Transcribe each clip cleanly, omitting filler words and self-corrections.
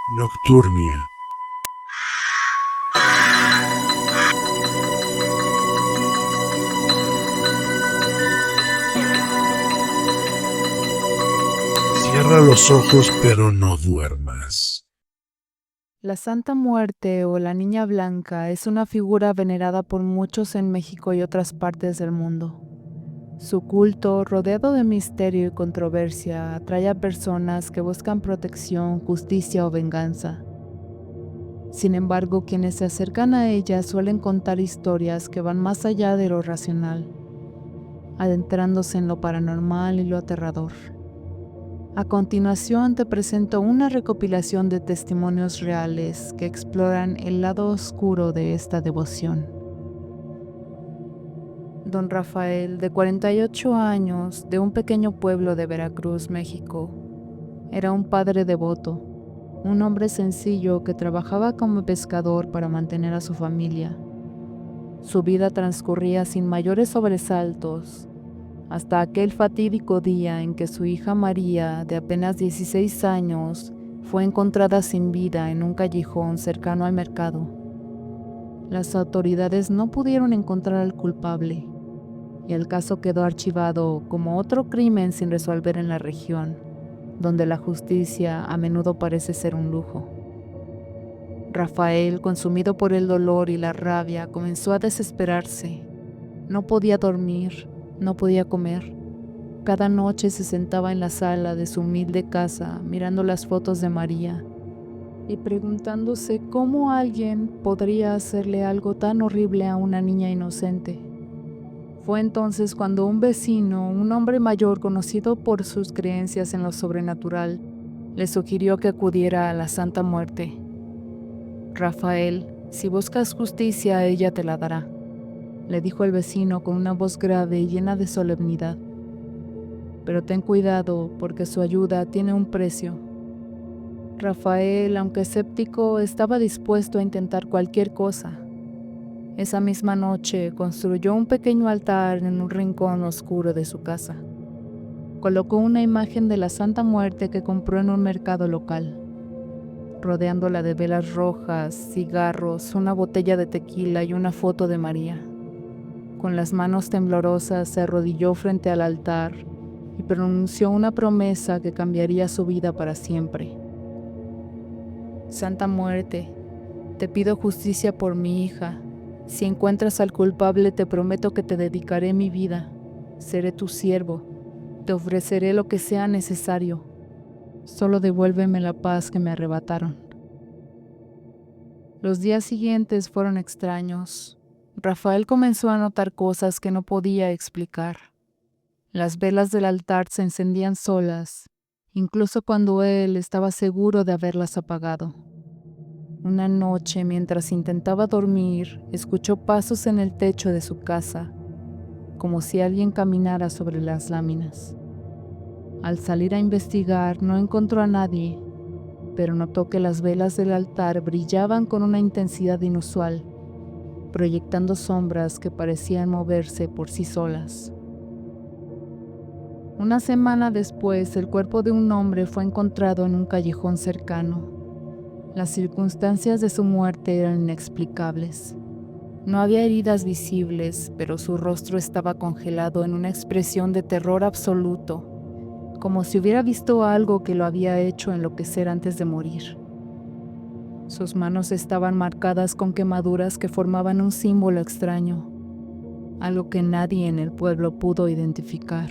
Nocturnia. Cierra los ojos, pero no duermas. La Santa Muerte o la Niña Blanca es una figura venerada por muchos en México y otras partes del mundo. Su culto, rodeado de misterio y controversia, atrae a personas que buscan protección, justicia o venganza. Sin embargo, quienes se acercan a ella suelen contar historias que van más allá de lo racional, adentrándose en lo paranormal y lo aterrador. A continuación te presento una recopilación de testimonios reales que exploran el lado oscuro de esta devoción. Don Rafael, de 48 años, de un pequeño pueblo de Veracruz, México, era un padre devoto, un hombre sencillo que trabajaba como pescador para mantener a su familia. Su vida transcurría sin mayores sobresaltos, hasta aquel fatídico día en que su hija María, de apenas 16 años, fue encontrada sin vida en un callejón cercano al mercado. Las autoridades no pudieron encontrar al culpable, y el caso quedó archivado como otro crimen sin resolver en la región, donde la justicia a menudo parece ser un lujo. Rafael, consumido por el dolor y la rabia, comenzó a desesperarse. No podía dormir, no podía comer. Cada noche se sentaba en la sala de su humilde casa mirando las fotos de María y preguntándose cómo alguien podría hacerle algo tan horrible a una niña inocente. Fue entonces cuando un vecino, un hombre mayor conocido por sus creencias en lo sobrenatural, le sugirió que acudiera a la Santa Muerte. Rafael, si buscas justicia, ella te la dará, le dijo el vecino con una voz grave y llena de solemnidad. Pero ten cuidado porque su ayuda tiene un precio. Rafael, aunque escéptico, estaba dispuesto a intentar cualquier cosa. Esa misma noche construyó un pequeño altar en un rincón oscuro de su casa. Colocó una imagen de la Santa Muerte que compró en un mercado local, rodeándola de velas rojas, cigarros, una botella de tequila y una foto de María. Con las manos temblorosas se arrodilló frente al altar y pronunció una promesa que cambiaría su vida para siempre. Santa Muerte, te pido justicia por mi hija. Si encuentras al culpable, te prometo que te dedicaré mi vida. Seré tu siervo. Te ofreceré lo que sea necesario. Solo devuélveme la paz que me arrebataron. Los días siguientes fueron extraños. Rafael comenzó a notar cosas que no podía explicar. Las velas del altar se encendían solas, incluso cuando él estaba seguro de haberlas apagado. Una noche, mientras intentaba dormir, escuchó pasos en el techo de su casa, como si alguien caminara sobre las láminas. Al salir a investigar, no encontró a nadie, pero notó que las velas del altar brillaban con una intensidad inusual, proyectando sombras que parecían moverse por sí solas. Una semana después, el cuerpo de un hombre fue encontrado en un callejón cercano. Las circunstancias de su muerte eran inexplicables. No había heridas visibles, pero su rostro estaba congelado en una expresión de terror absoluto, como si hubiera visto algo que lo había hecho enloquecer antes de morir. Sus manos estaban marcadas con quemaduras que formaban un símbolo extraño, algo que nadie en el pueblo pudo identificar.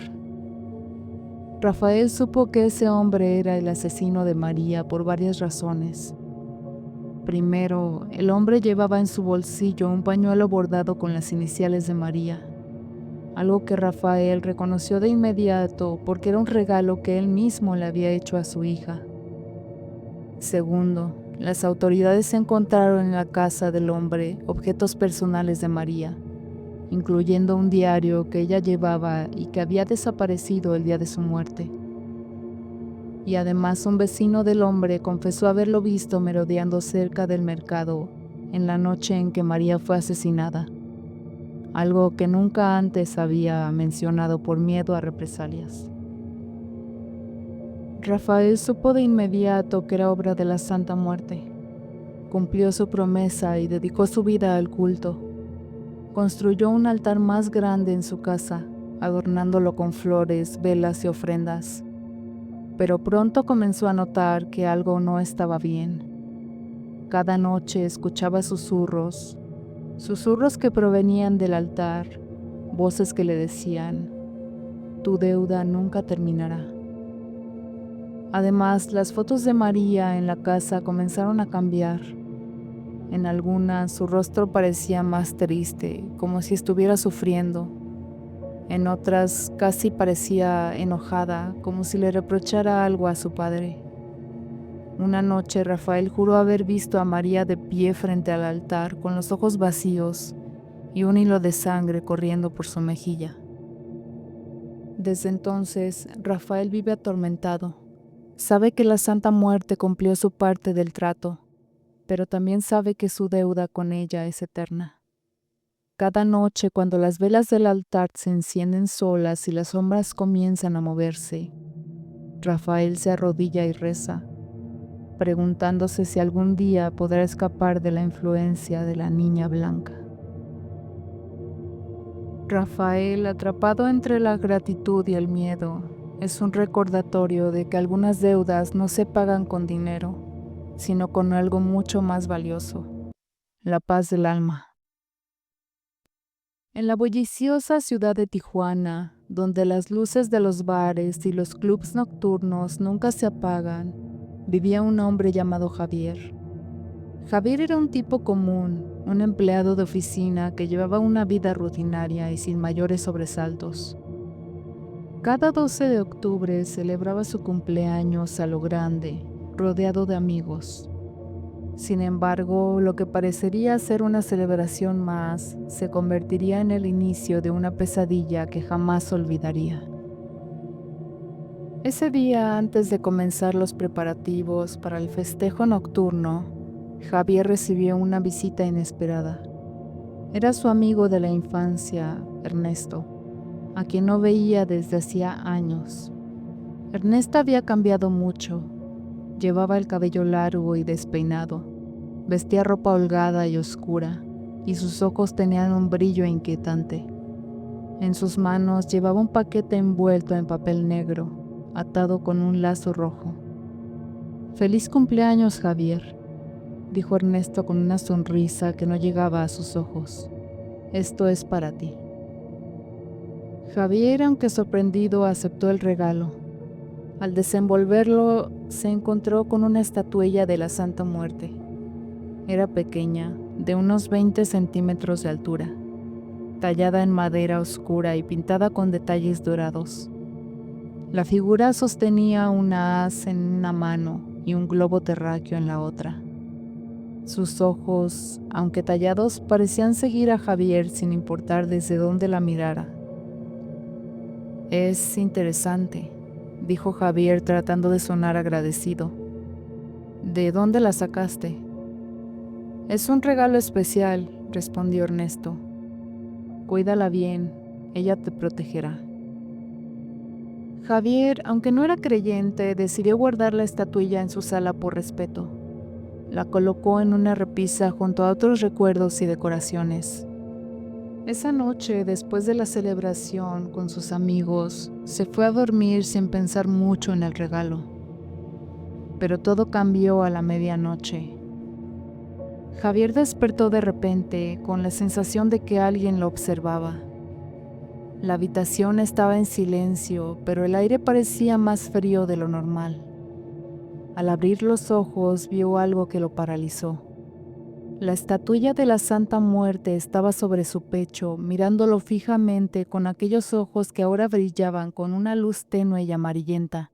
Rafael supo que ese hombre era el asesino de María por varias razones. Primero, el hombre llevaba en su bolsillo un pañuelo bordado con las iniciales de María, algo que Rafael reconoció de inmediato porque era un regalo que él mismo le había hecho a su hija. Segundo, las autoridades encontraron en la casa del hombre objetos personales de María, incluyendo un diario que ella llevaba y que había desaparecido el día de su muerte. Y además un vecino del hombre confesó haberlo visto merodeando cerca del mercado en la noche en que María fue asesinada, algo que nunca antes había mencionado por miedo a represalias. Rafael supo de inmediato que era obra de la Santa Muerte. Cumplió su promesa y dedicó su vida al culto. Construyó un altar más grande en su casa, adornándolo con flores, velas y ofrendas. Pero pronto comenzó a notar que algo no estaba bien. Cada noche escuchaba susurros que provenían del altar, voces que le decían: tu deuda nunca terminará. Además, las fotos de María en la casa comenzaron a cambiar. En algunas su rostro parecía más triste, como si estuviera sufriendo. En otras casi parecía enojada, como si le reprochara algo a su padre. Una noche Rafael juró haber visto a María de pie frente al altar, con los ojos vacíos y un hilo de sangre corriendo por su mejilla. Desde entonces, Rafael vive atormentado. Sabe que la Santa Muerte cumplió su parte del trato, pero también sabe que su deuda con ella es eterna. Cada noche, cuando las velas del altar se encienden solas y las sombras comienzan a moverse, Rafael se arrodilla y reza, preguntándose si algún día podrá escapar de la influencia de la niña blanca. Rafael, atrapado entre la gratitud y el miedo, es un recordatorio de que algunas deudas no se pagan con dinero, sino con algo mucho más valioso: la paz del alma. En la bulliciosa ciudad de Tijuana, donde las luces de los bares y los clubs nocturnos nunca se apagan, vivía un hombre llamado Javier. Javier era un tipo común, un empleado de oficina que llevaba una vida rutinaria y sin mayores sobresaltos. Cada 12 de octubre celebraba su cumpleaños a lo grande, rodeado de amigos. Sin embargo, lo que parecería ser una celebración más se convertiría en el inicio de una pesadilla que jamás olvidaría. Ese día, antes de comenzar los preparativos para el festejo nocturno, Javier recibió una visita inesperada. Era su amigo de la infancia, Ernesto, a quien no veía desde hacía años. Ernesto había cambiado mucho. Llevaba el cabello largo y despeinado, vestía ropa holgada y oscura, y sus ojos tenían un brillo inquietante. En sus manos llevaba un paquete envuelto en papel negro, atado con un lazo rojo. «Feliz cumpleaños, Javier», dijo Ernesto con una sonrisa que no llegaba a sus ojos. «Esto es para ti». Javier, aunque sorprendido, aceptó el regalo. Al desenvolverlo, se encontró con una estatuilla de la Santa Muerte. Era pequeña, de unos 20 centímetros de altura, tallada en madera oscura y pintada con detalles dorados. La figura sostenía una haz en una mano y un globo terráqueo en la otra. Sus ojos, aunque tallados, parecían seguir a Javier sin importar desde dónde la mirara. «Es interesante», dijo Javier tratando de sonar agradecido. «¿De dónde la sacaste?» «Es un regalo especial», respondió Ernesto. «Cuídala bien, ella te protegerá». Javier, aunque no era creyente, decidió guardar la estatuilla en su sala por respeto. La colocó en una repisa junto a otros recuerdos y decoraciones. Esa noche, después de la celebración con sus amigos, se fue a dormir sin pensar mucho en el regalo. Pero todo cambió a la medianoche. Javier despertó de repente con la sensación de que alguien lo observaba. La habitación estaba en silencio, pero el aire parecía más frío de lo normal. Al abrir los ojos, vio algo que lo paralizó. La estatuilla de la Santa Muerte estaba sobre su pecho, mirándolo fijamente con aquellos ojos que ahora brillaban con una luz tenue y amarillenta.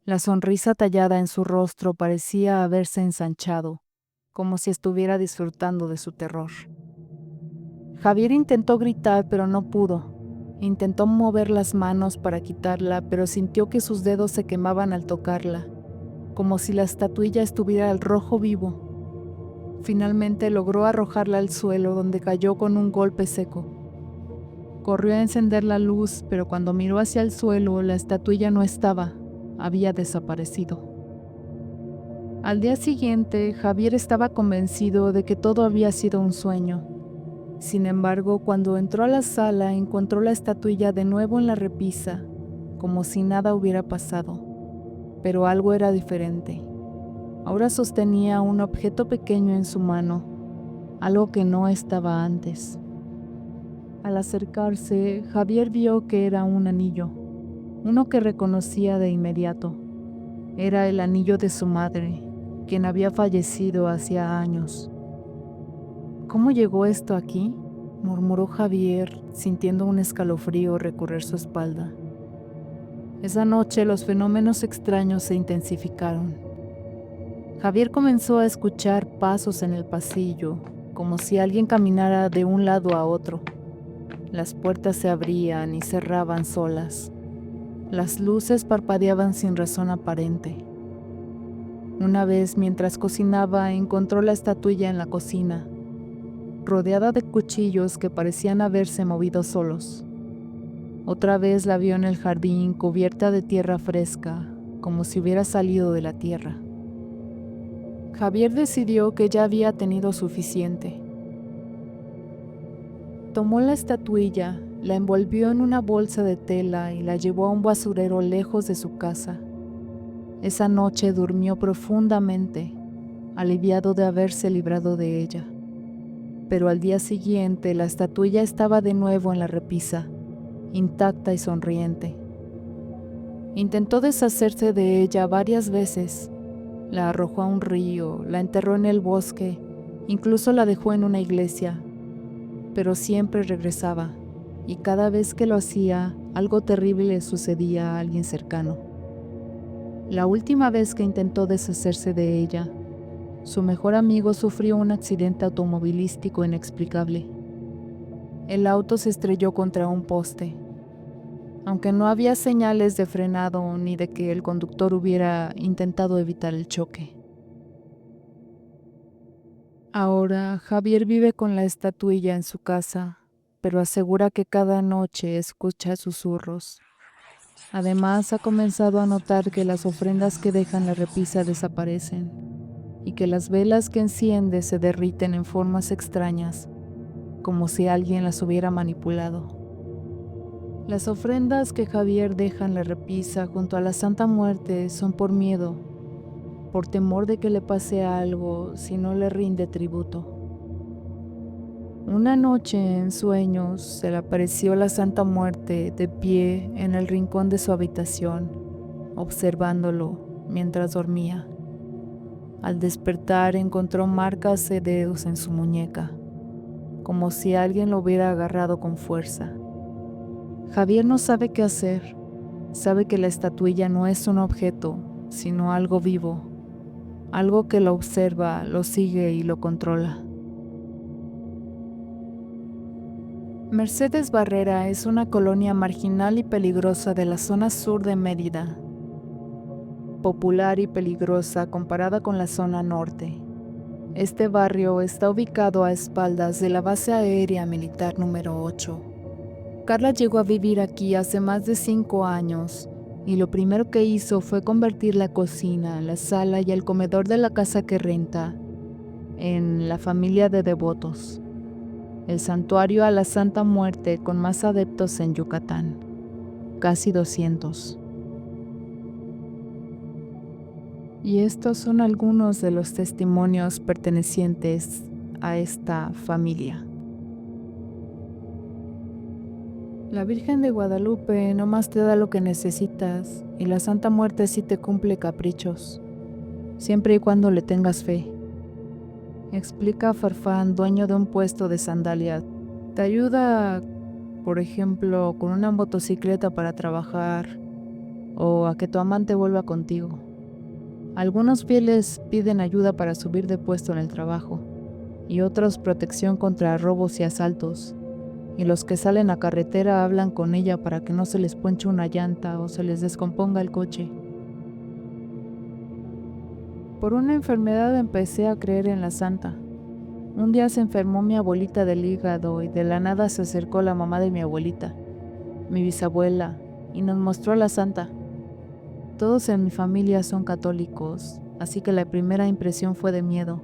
La sonrisa tallada en su rostro parecía haberse ensanchado, como si estuviera disfrutando de su terror. Javier intentó gritar, pero no pudo. Intentó mover las manos para quitarla, pero sintió que sus dedos se quemaban al tocarla, como si la estatuilla estuviera al rojo vivo. Finalmente logró arrojarla al suelo, donde cayó con un golpe seco. Corrió a encender la luz, pero cuando miró hacia el suelo, la estatuilla no estaba. había desaparecido. Al día siguiente, Javier estaba convencido de que todo había sido un sueño. Sin embargo, cuando entró a la sala, encontró la estatuilla de nuevo en la repisa, como si nada hubiera pasado. Pero algo era diferente. Ahora sostenía un objeto pequeño en su mano, algo que no estaba antes. Al acercarse, Javier vio que era un anillo, uno que reconocía de inmediato. Era el anillo de su madre, quien había fallecido hacía años. ¿Cómo llegó esto aquí?, murmuró Javier, sintiendo un escalofrío recorrer su espalda. Esa noche los fenómenos extraños se intensificaron. Javier comenzó a escuchar pasos en el pasillo, como si alguien caminara de un lado a otro. Las puertas se abrían y cerraban solas. Las luces parpadeaban sin razón aparente. Una vez, mientras cocinaba, encontró la estatuilla en la cocina, rodeada de cuchillos que parecían haberse movido solos. Otra vez la vio en el jardín, cubierta de tierra fresca, como si hubiera salido de la tierra. Javier decidió que ya había tenido suficiente. Tomó la estatuilla, la envolvió en una bolsa de tela y la llevó a un basurero lejos de su casa. Esa noche durmió profundamente, aliviado de haberse librado de ella. Pero al día siguiente la estatuilla estaba de nuevo en la repisa, intacta y sonriente. Intentó deshacerse de ella varias veces. La arrojó a un río, la enterró en el bosque, incluso la dejó en una iglesia. Pero siempre regresaba, y cada vez que lo hacía, algo terrible le sucedía a alguien cercano. La última vez que intentó deshacerse de ella, su mejor amigo sufrió un accidente automovilístico inexplicable. El auto se estrelló contra un poste. Aunque no había señales de frenado ni de que el conductor hubiera intentado evitar el choque. Ahora Javier vive con la estatuilla en su casa, pero asegura que cada noche escucha susurros. Además, ha comenzado a notar que las ofrendas que deja en la repisa desaparecen y que las velas que enciende se derriten en formas extrañas, como si alguien las hubiera manipulado. Las ofrendas que Javier deja en la repisa junto a la Santa Muerte son por miedo, por temor de que le pase algo si no le rinde tributo. Una noche, en sueños, se le apareció la Santa Muerte de pie en el rincón de su habitación, observándolo mientras dormía. Al despertar encontró marcas de dedos en su muñeca, como si alguien lo hubiera agarrado con fuerza. Javier no sabe qué hacer. Sabe que la estatuilla no es un objeto, sino algo vivo, algo que lo observa, lo sigue y lo controla. Mercedes Barrera es una colonia marginal y peligrosa de la zona sur de Mérida. Popular y peligrosa comparada con la zona norte. Este barrio está ubicado a espaldas de la base aérea militar número 8. Carla llegó a vivir aquí hace más de 5 años y lo primero que hizo fue convertir la cocina, la sala y el comedor de la casa que renta en la familia de devotos, el santuario a la Santa Muerte con más adeptos en Yucatán, casi 200. Y estos son algunos de los testimonios pertenecientes a esta familia. La Virgen de Guadalupe no más te da lo que necesitas y la Santa Muerte sí te cumple caprichos, siempre y cuando le tengas fe. Explica Farfán, dueño de un puesto de sandalias. Te ayuda, por ejemplo, con una motocicleta para trabajar o a que tu amante vuelva contigo. Algunos fieles piden ayuda para subir de puesto en el trabajo y otros protección contra robos y asaltos. Y los que salen a carretera hablan con ella para que no se les ponche una llanta o se les descomponga el coche. Por una enfermedad empecé a creer en la santa. Un día se enfermó mi abuelita del hígado y de la nada se acercó la mamá de mi abuelita, mi bisabuela, y nos mostró a la santa. Todos en mi familia son católicos, así que la primera impresión fue de miedo,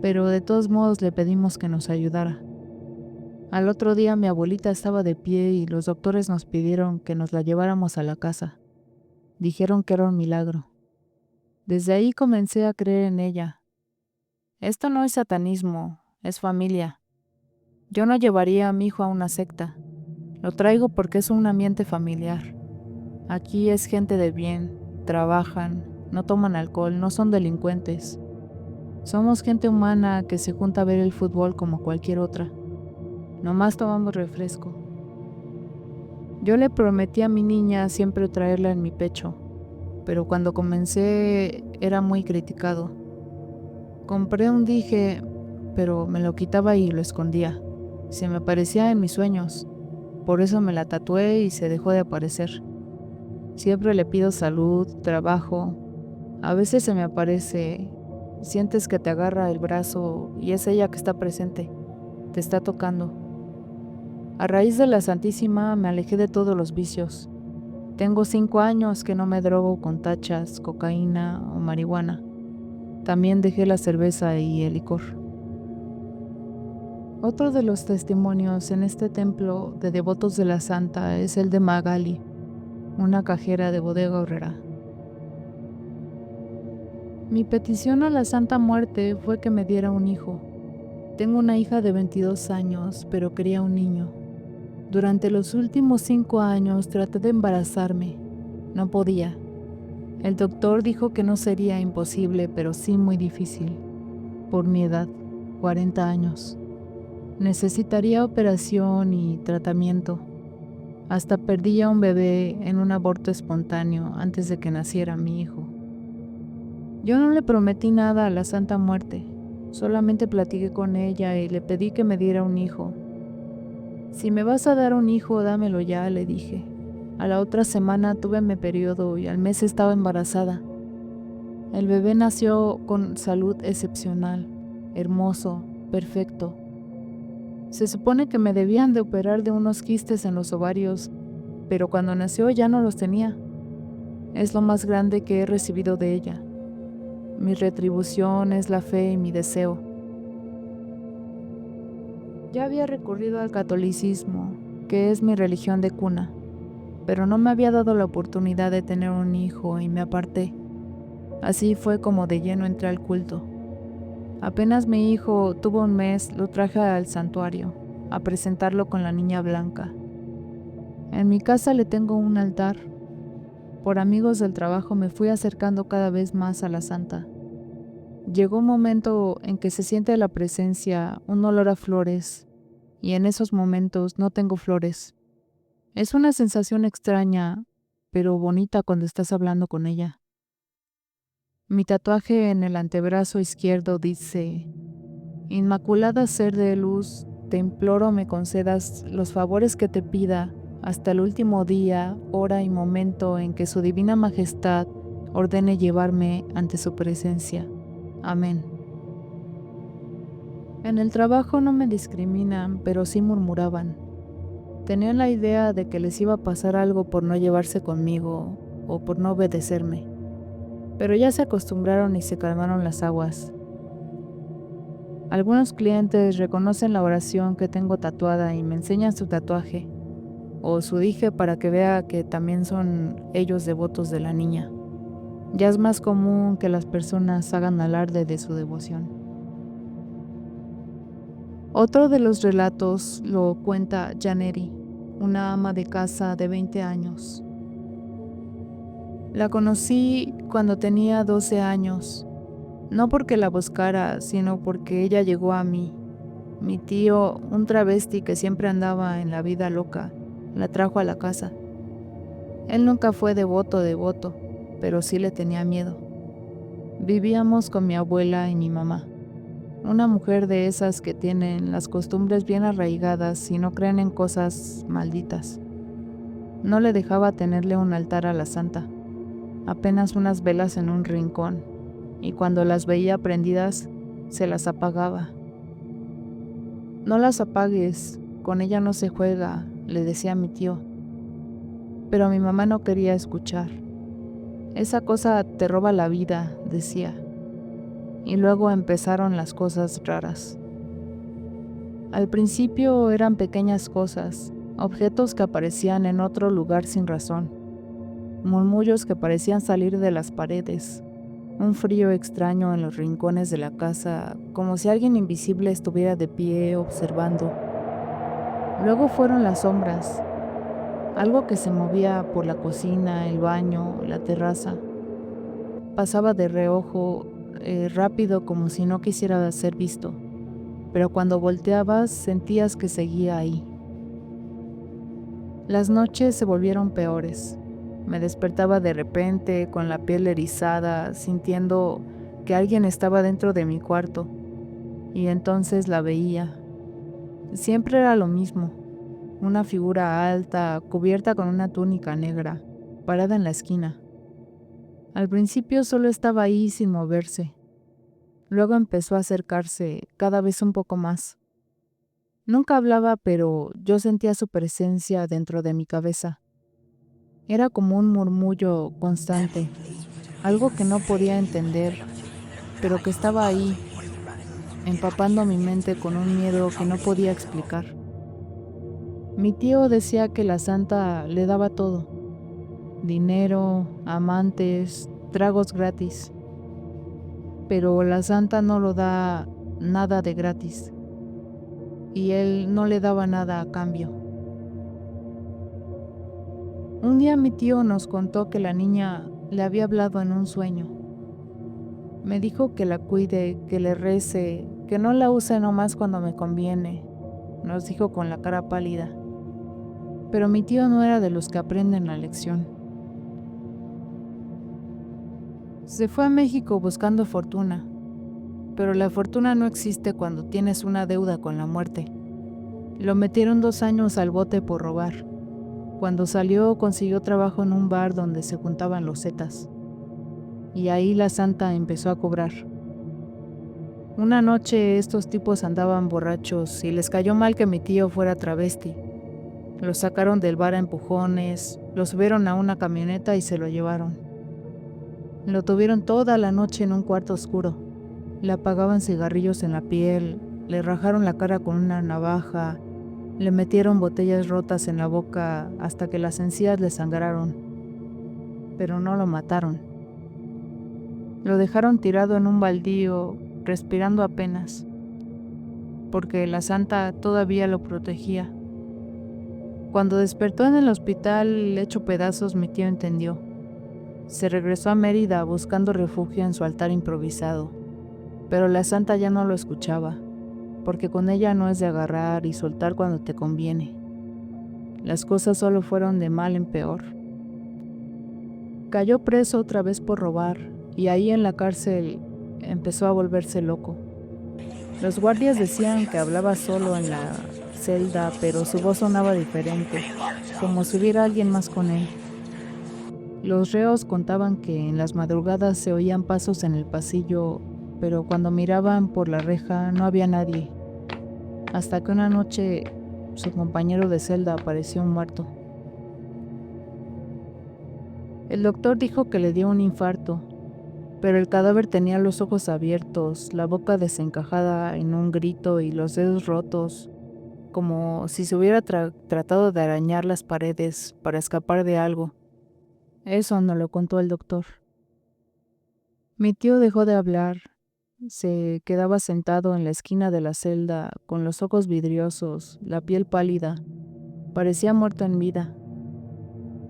pero de todos modos le pedimos que nos ayudara. Al otro día mi abuelita estaba de pie y los doctores nos pidieron que nos la lleváramos a la casa. Dijeron que era un milagro. Desde ahí comencé a creer en ella. Esto no es satanismo, es familia. Yo no llevaría a mi hijo a una secta. Lo traigo porque es un ambiente familiar. Aquí es gente de bien, trabajan, no toman alcohol, no son delincuentes. Somos gente humana que se junta a ver el fútbol como cualquier otra. Nomás tomamos refresco. Yo le prometí a mi niña siempre traerla en mi pecho, pero cuando comencé era muy criticado. Compré un dije, pero me lo quitaba y lo escondía. Se me aparecía en mis sueños. Por eso me la tatué y se dejó de aparecer. Siempre le pido salud, trabajo. A veces se me aparece, sientes que te agarra el brazo y es ella que está presente, te está tocando. A raíz de la Santísima me alejé de todos los vicios. Tengo 5 años que no me drogo con tachas, cocaína o marihuana. También dejé la cerveza y el licor. Otro de los testimonios en este templo de devotos de la Santa es el de Magali, una cajera de Bodega Aurrera. Mi petición a la Santa Muerte fue que me diera un hijo. Tengo una hija de 22 años, pero quería un niño. Durante los últimos 5 años traté de embarazarme. No podía. El doctor dijo que no sería imposible, pero sí muy difícil. Por mi edad, 40 años. Necesitaría operación y tratamiento. Hasta perdí a un bebé en un aborto espontáneo antes de que naciera mi hijo. Yo no le prometí nada a la Santa Muerte, solamente platiqué con ella y le pedí que me diera un hijo. Si me vas a dar un hijo, dámelo ya, le dije. A la otra semana tuve mi periodo y al mes estaba embarazada. El bebé nació con salud excepcional, hermoso, perfecto. Se supone que me debían de operar de unos quistes en los ovarios, pero cuando nació ya no los tenía. Es lo más grande que he recibido de ella. Mi retribución es la fe y mi deseo. Ya había recurrido al catolicismo, que es mi religión de cuna, pero no me había dado la oportunidad de tener un hijo y me aparté. Así fue como de lleno entré al culto. Apenas mi hijo tuvo un mes, lo traje al santuario, a presentarlo con la niña blanca. En mi casa le tengo un altar. Por amigos del trabajo me fui acercando cada vez más a la santa. Llegó un momento en que se siente la presencia, un olor a flores, y en esos momentos no tengo flores. Es una sensación extraña, pero bonita cuando estás hablando con ella. Mi tatuaje en el antebrazo izquierdo dice: Inmaculada Ser de Luz, te imploro me concedas los favores que te pida hasta el último día, hora y momento en que su divina majestad ordene llevarme ante su presencia. Amén. En el trabajo no me discriminan, pero sí murmuraban. Tenían la idea de que les iba a pasar algo por no llevarse conmigo o por no obedecerme, pero ya se acostumbraron y se calmaron las aguas. Algunos clientes reconocen la oración que tengo tatuada y me enseñan su tatuaje o su dije para que vea que también son ellos devotos de la niña. Ya es más común que las personas hagan alarde de su devoción. Otro de los relatos lo cuenta Janeri, una ama de casa de 20 años. La conocí cuando tenía 12 años, no porque la buscara, sino porque ella llegó a mí. Mi tío, un travesti que siempre andaba en la vida loca, la trajo a la casa. Él nunca fue devoto, pero sí le tenía miedo. Vivíamos con mi abuela y mi mamá, una mujer de esas que tienen las costumbres bien arraigadas y no creen en cosas malditas. No le dejaba tenerle un altar a la santa, apenas unas velas en un rincón, y cuando las veía prendidas, se las apagaba. No las apagues, con ella no se juega, le decía mi tío. Pero mi mamá no quería escuchar. Esa cosa te roba la vida, decía. Y luego empezaron las cosas raras. Al principio eran pequeñas cosas, objetos que aparecían en otro lugar sin razón, murmullos que parecían salir de las paredes, un frío extraño en los rincones de la casa, como si alguien invisible estuviera de pie observando. Luego fueron las sombras, algo que se movía por la cocina, el baño, la terraza. Pasaba de reojo, rápido como si no quisiera ser visto, pero cuando volteabas sentías que seguía ahí. Las noches se volvieron peores. Me despertaba de repente con la piel erizada, sintiendo que alguien estaba dentro de mi cuarto, y entonces la veía. Siempre era lo mismo, una figura alta, cubierta con una túnica negra, parada en la esquina. Al principio solo estaba ahí sin moverse. Luego empezó a acercarse cada vez un poco más. Nunca hablaba, pero yo sentía su presencia dentro de mi cabeza. Era como un murmullo constante, algo que no podía entender, pero que estaba ahí, empapando mi mente con un miedo que no podía explicar. Mi tío decía que la santa le daba todo: dinero, amantes, tragos gratis. Pero la santa no lo da nada de gratis, y él no le daba nada a cambio. Un día mi tío nos contó que la niña le había hablado en un sueño. Me dijo que la cuide, que le rece, que no la use nomás cuando me conviene, nos dijo con la cara pálida. Pero mi tío no era de los que aprenden la lección. Se fue a México buscando fortuna, pero la fortuna no existe cuando tienes una deuda con la muerte. Lo metieron 2 años al bote por robar. Cuando salió consiguió trabajo en un bar donde se juntaban los zetas. Y ahí la santa empezó a cobrar. Una noche estos tipos andaban borrachos y les cayó mal que mi tío fuera travesti. Lo sacaron del bar a empujones, lo subieron a una camioneta y se lo llevaron. Lo tuvieron toda la noche en un cuarto oscuro. Le apagaban cigarrillos en la piel, le rajaron la cara con una navaja, le metieron botellas rotas en la boca hasta que las encías le sangraron, pero no lo mataron. Lo dejaron tirado en un baldío, respirando apenas, porque la santa todavía lo protegía. Cuando despertó en el hospital hecho pedazos, mi tío entendió. Se regresó a Mérida buscando refugio en su altar improvisado, pero la santa ya no lo escuchaba, porque con ella no es de agarrar y soltar cuando te conviene. Las cosas solo fueron de mal en peor. Cayó preso otra vez por robar, y ahí en la cárcel empezó a volverse loco. Los guardias decían que hablaba solo en la celda, pero su voz sonaba diferente, como si hubiera alguien más con él. Los reos contaban que en las madrugadas se oían pasos en el pasillo, pero cuando miraban por la reja no había nadie, hasta que una noche su compañero de celda apareció muerto. El doctor dijo que le dio un infarto, pero el cadáver tenía los ojos abiertos, la boca desencajada en un grito y los dedos rotos, como si se hubiera tratado de arañar las paredes para escapar de algo. Eso no lo contó el doctor. Mi tío dejó de hablar, se quedaba sentado en la esquina de la celda con los ojos vidriosos, la piel pálida, parecía muerto en vida.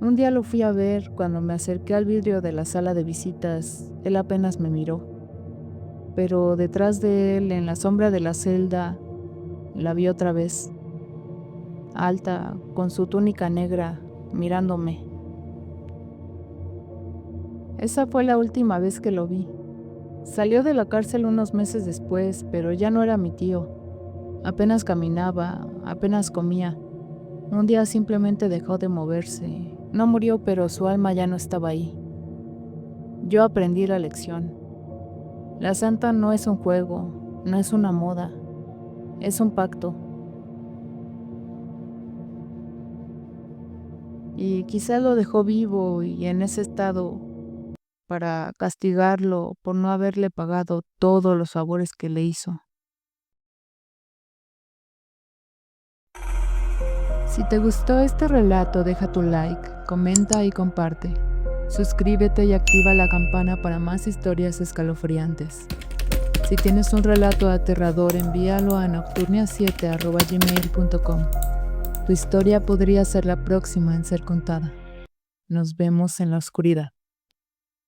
Un día lo fui a ver. Cuando me acerqué al vidrio de la sala de visitas, él apenas me miró. Pero detrás de él, en la sombra de la celda, la vi otra vez, alta, con su túnica negra, mirándome. Esa fue la última vez que lo vi. Salió de la cárcel unos meses después, pero ya no era mi tío. Apenas caminaba, apenas comía. Un día simplemente dejó de moverse. No murió, pero su alma ya no estaba ahí. Yo aprendí la lección. La santa no es un juego, no es una moda, es un pacto. Y quizá lo dejó vivo y en ese estado para castigarlo por no haberle pagado todos los favores que le hizo. Si te gustó este relato, deja tu like, comenta y comparte. Suscríbete y activa la campana para más historias escalofriantes. Si tienes un relato aterrador, envíalo a nocturnia7@gmail.com. Tu historia podría ser la próxima en ser contada. Nos vemos en la oscuridad.